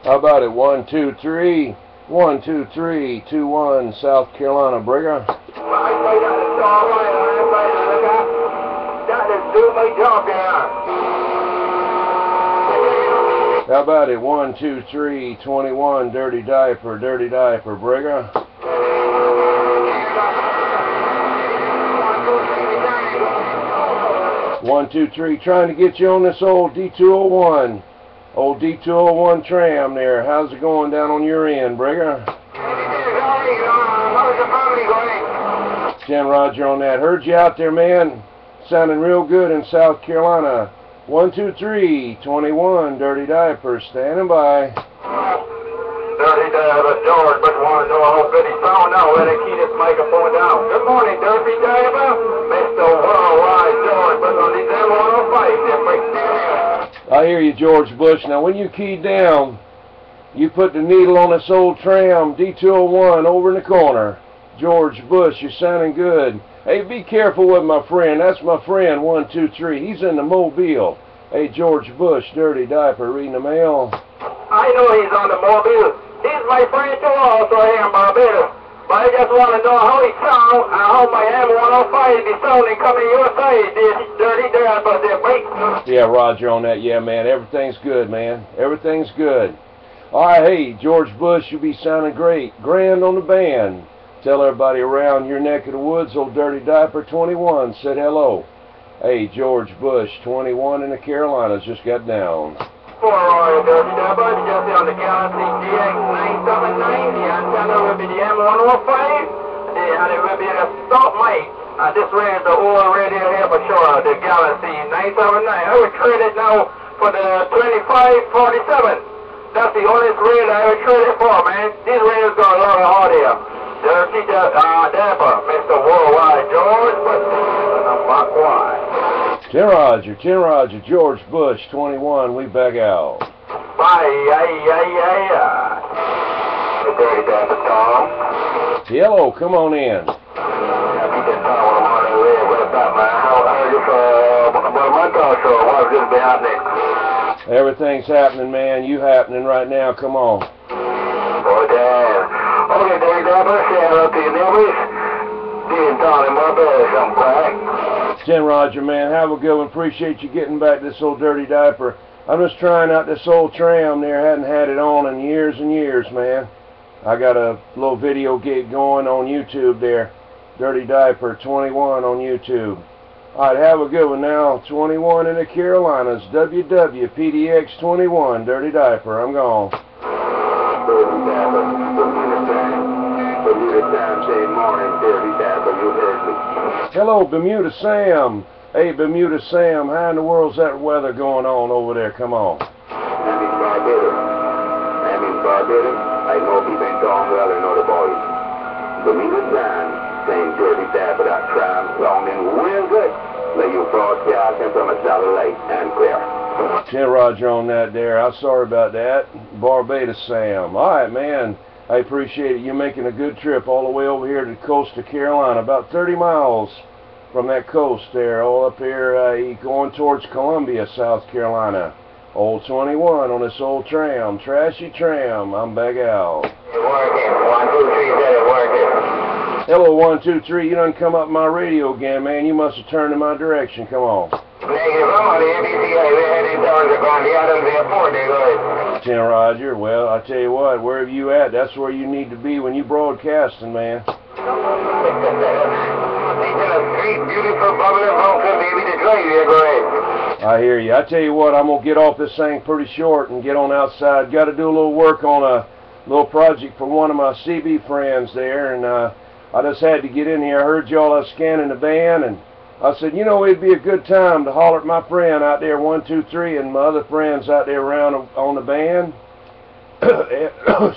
How about it? 123, 12321 South Carolina, Brigger. How about it? 12321 Dirty Diaper, Brigger. 123, trying to get you on this old D201. Old D201 Tram there. How's it going down on your end, Brigger? Jen Roger on that. Heard you out there, man. Sounding real good in South Carolina. 12321 Dirty Diaper, standing by. Dirty Diaper, George, but want to know how good he sound now. Let him keep this microphone down. Good morning, Dirty Diaper. Mr. Worldwide George, but on these M105, they're breaking down. I hear you, George Bush. Now, when you key down, you put the needle on this old Tram D201 over in the corner. George Bush, you're sounding good. Hey, be careful with my friend. That's my friend, 123. He's in the Mobile. Hey, George Bush, Dirty Diaper, reading the mail. I know he's on the Mobile. He's my friend too, also here in Barbados. But I just want to know how he sounds and how my M105 be sounding coming your side. This Dirty Diaper, they're breaking. Yeah, Roger on that. Yeah, man. Everything's good, man. Everything's good. All right, hey, George Bush, you be sounding great. Grand on the band. Tell everybody around your neck of the woods, old Dirty Diaper 21 said hello. Hey, George Bush, 21 in the Carolinas, just got down. For Dirty Diaper, just on the Galaxy GX979, the antenna will be the M105, and it will be the stop mic. This is the old radio here for sure, the Galaxy 979. I would trade it now for the 2547. That's the only radio I would trade it for, man. These radios got a lot of audio. Dirty Diaper, Mr. Worldwide George, but number one. 10 Roger, George Bush, 21, we back out. Bye, The Dirty Diaper, Tom. Hello, come on in. How are you for about a month or so? What's just been happening? Everything's happening, man. You happening right now, come on. Oh, damn. Okay, Dirty Diaper, say hello to your neighbors. Being down in Barbados, I'm back. 10 Roger, man. Have a good one. Appreciate you getting back this old Dirty Diaper. I'm just trying out this old Tram there. Hadn't had it on in years and years, man. I got a little video gig going on YouTube there. Dirty Diaper 21 on YouTube. Alright, have a good one now. 21 in the Carolinas. WWPDX 21. Dirty Diaper. I'm gone. Dirty Diaper, Bermuda time, say morning, Dirty Diaper, you heard me. Hello, Bermuda Sam. Hey, Bermuda Sam, how in the world's that weather going on over there? Come on. I'm in Barbados. I know people in town well, I know the boys. Bermuda time, saying Dirty Diaper, that Tram sounding real good. Like you broadcasting from a satellite and clear. 10 Roger on that there. I'm sorry about that. Barbados Sam. Alright, man. I appreciate it. You're making a good trip all the way over here to the coast of Carolina. About 30 miles from that coast there. All up here going towards Columbia, South Carolina. Old 21 on this old Tram. Trashy Tram. I'm back out. It's working. 123 said it working. Hello, 123. You done come up my radio again, man. You must have turned in my direction. Come on. Negative. I'm on the NBC. We're heading towards the Grand Islands Airport. They go. 10 Roger. Well, I tell you what, wherever you at, that's where you need to be when you broadcasting, man. I hear you. I tell you what, I'm going to get off this thing pretty short and get on outside. Got to do a little work on a little project for one of my CB friends there, and I just had to get in here. I heard y'all are scanning the band, and I said, you know, it'd be a good time to holler at my friend out there, 123, and my other friends out there around on the band. Hey, I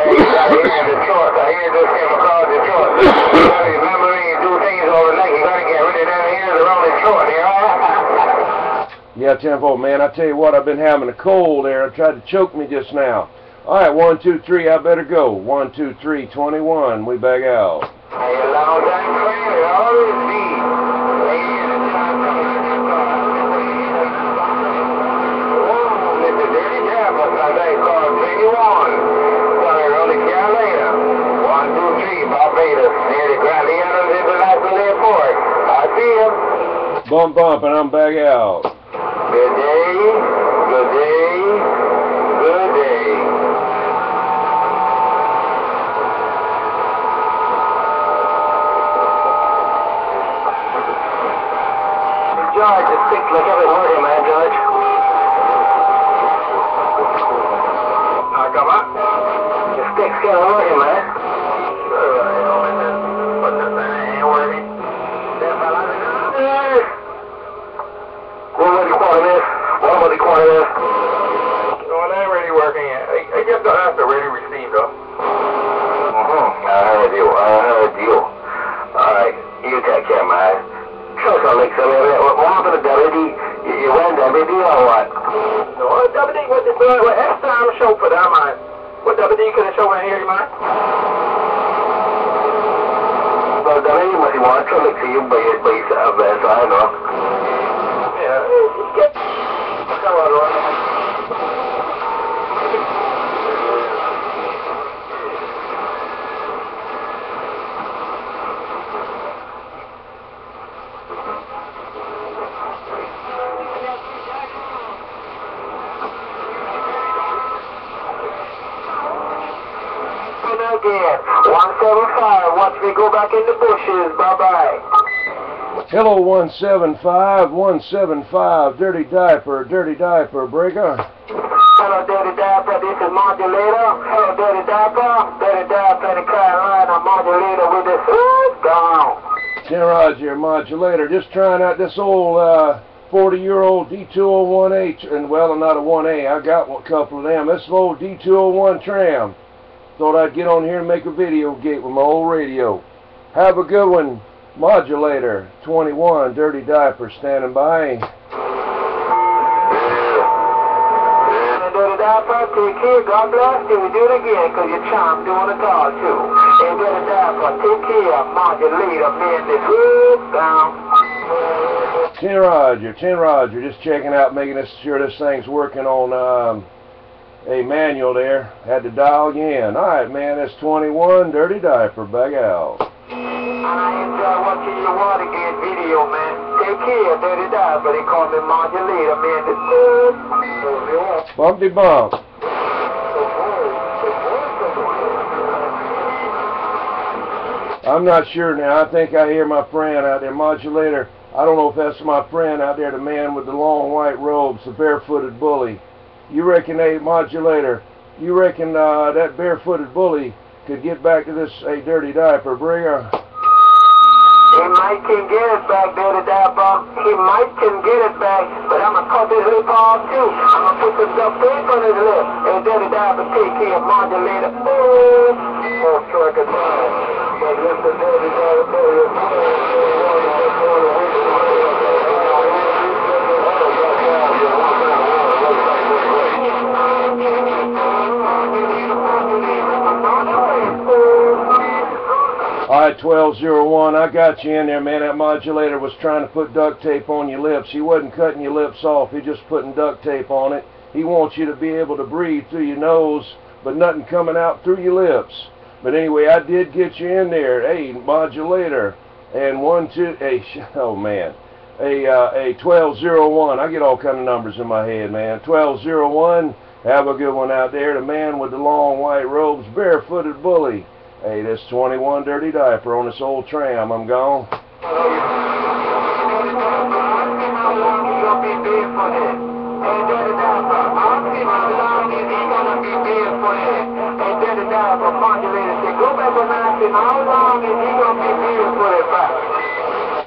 hear the short. I hear this came across the short. You gotta remember when you do things overnight, you gotta get rid of them ears around the short, you know? Yeah, 10-4, man. I tell you what, I've been having a cold there. It tried to choke me just now. All right, 123, I better go. 123, 21, we back out. Hey, a long time friend, it always be. Mr. Dirty Diaper, Bump, and I'm back out. Good day, good day, good day. George, the sticks look every working, man, George. Come on. The sticks get working, man. I guess I'll have to really receive though. I heard you. Alright, you take care, man. Show some links over there. What happened to WD? You went WD or what? No, WD, what extra time show for that, man? What WD could have shown in here, you mind? Well, WD must be one to look to you by yourself, man, so I know. Yeah, get... Come on, Ron. Again, 175, watch me go back in the bushes, bye-bye. Hello, 175, Dirty Diaper, breaker. Hello, Dirty Diaper, this is Modulator. Hello, Dirty Diaper, in Carolina, Modulator with this, down. 10 Roger, Modulator, just trying out this old 40-year-old D201H, and well, not a 1A, I got a couple of them. This old D201 Tram. Thought I'd get on here and make a video gate with my old radio. Have a good one. Modulator 21, Dirty Diaper, standing by. Dirty Diaper, take care. God bless you. We do it again because you're charmed doing it all too. And Dirty Diaper, take care. Modulator, man, this down. 10 Roger, just checking out, making sure this thing's working on a manual there. Had to dial you in. Alright, man, that's 21, Dirty Diaper, back out. I enjoy watching your Watergate video, man. Take care, Dirty Diaper. They call me Modulator, man. This Bumpty bump. I'm not sure now. I think I hear my friend out there, Modulator. I don't know if that's my friend out there, the man with the long white robes, the barefooted bully. You reckon, hey, Modulator, you reckon that barefooted bully could get back to this, Dirty Diaper, bringer? He might can get it back, Dirty Diaper. He might can get it back, but I'm going to cut his lip off too. I'm going to put some duct tape on his lip. Hey, Dirty Diaper, take care, Modulator. Oh, strike it down. But listen, Dirty Diaper, Alright, 1201, I got you in there, man. That Modulator was trying to put duct tape on your lips. He wasn't cutting your lips off. He just putting duct tape on it. He wants you to be able to breathe through your nose, but nothing coming out through your lips. But anyway, I did get you in there. Hey, Modulator. And 1201. I get all kind of numbers in my head, man. 1201. Have a good one out there. The man with the long white robes, barefooted bully. Hey, this 21 Dirty Diaper on this old tram. I'm gone.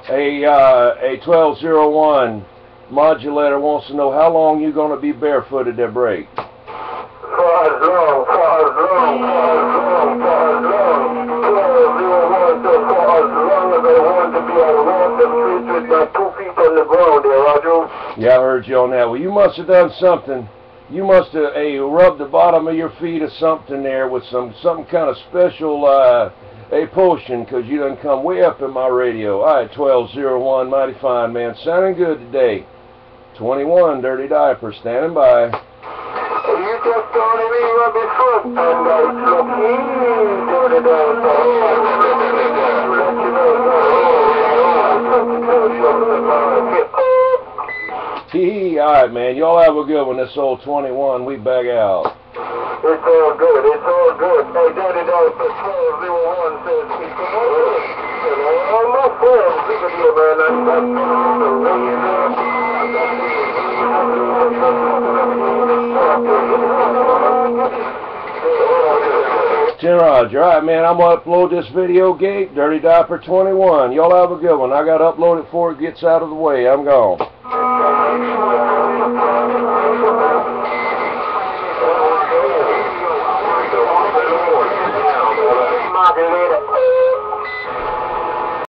Hey, 1201. Modulator wants to know how long you going to be barefooted at break. Yeah, I heard you on that. Well, you must have done something. You must have rubbed the bottom of your feet or something there with some kind of special potion, because you done come way up in my radio. All right, 1201, mighty fine, man. Sounding good today. 21 Dirty Diaper, standing by. You just told me rub your foot, and I was looking Dirty Diaper. Hee, alright, man. Y'all have a good one. This old 21. We back out. It's all good. It's all good. Hey, Dirty Diaper 1201 says, all my friends, look at you, man. Roger. Alright, man. I'm going to upload this video gate. Dirty Diaper 21. Y'all have a good one. I got to upload it before it gets out of the way. I'm gone.